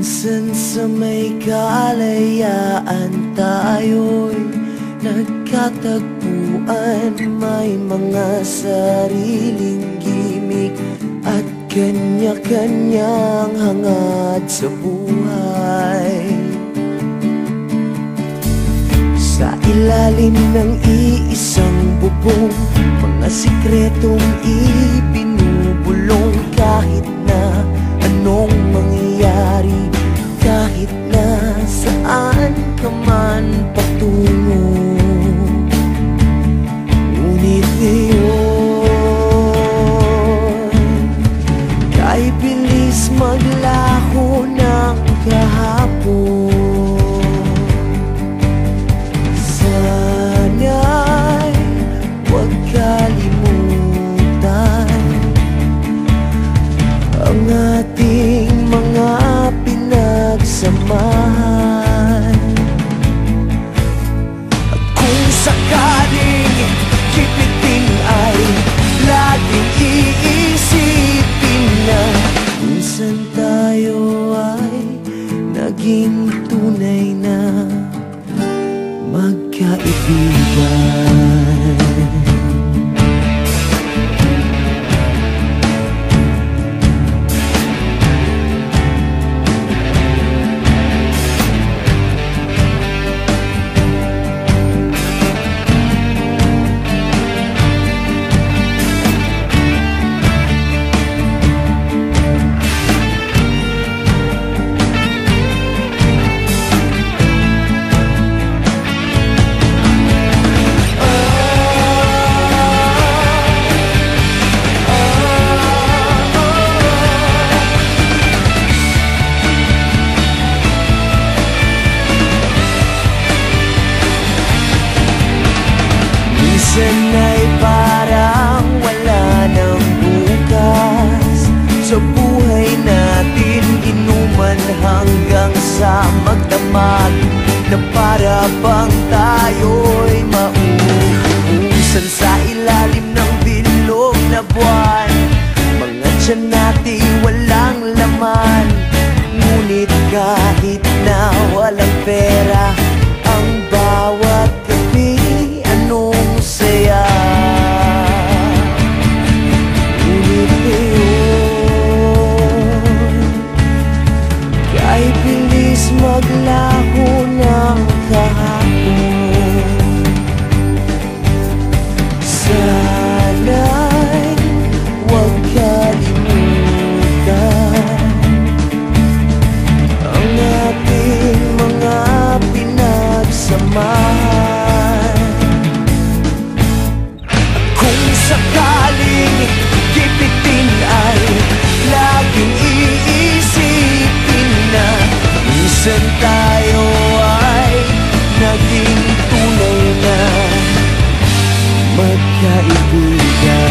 Minsan sa may kalayaan tayo'y nagkatagpuan. May mga sariling gimik at kanya-kanyang hangad sa buhay. Sa ilalim ng iisang bubong, mga sikretong ibinubulong. Kahit na anong mangyayari, kahit na saan ka man patungo, ngunit ngayon kay bilis maglaho ng kahapon. Sana'y huwag kalimutan ang ating mga pinagsamahan. At kung sakaling kipitin ay laging iisipin na minsan tayo ay naging tunay na magkaibigan. Minsan ay parang wala ng bukas sa buhay natin, inuman hanggang sa magdamag, na para bang tayo'y mauubusan sa ilalim ng bilog na buwan. Mga tiyan natin walang laman, ngunit kahit na walang pera, ang bawat gabi anong saya. Ngunit ngayon kay bilis maglaho ng kahapon. Sana'y huwag kalimutan ang ating mga pinagsamahan. Kung sakaling kipitin ay laging iisipin na minsan tayo ay naging tunay na magkaibigan.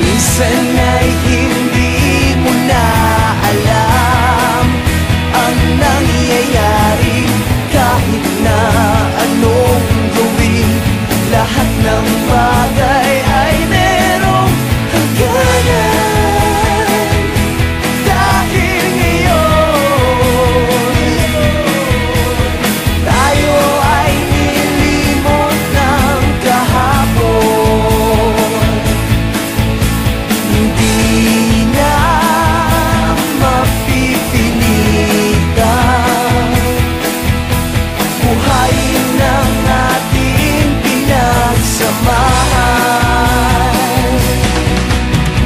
Minsan ay hindi mo na alam ang nangyayari, kahit na anong gawin, lahat ng bagay ay merong hangganan. Dahil ngayon tayo ay nilimot ng kahapon. Hindi na mapipilitan buhayin ng ating pinagsamahan.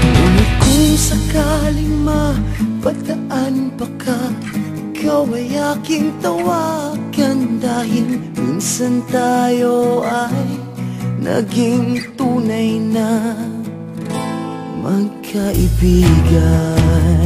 Ngunit kung sakaling mapadaan pa ka, ikaw ay aking tawagan, dahil minsan tayo ay naging tunay na magkaibigan.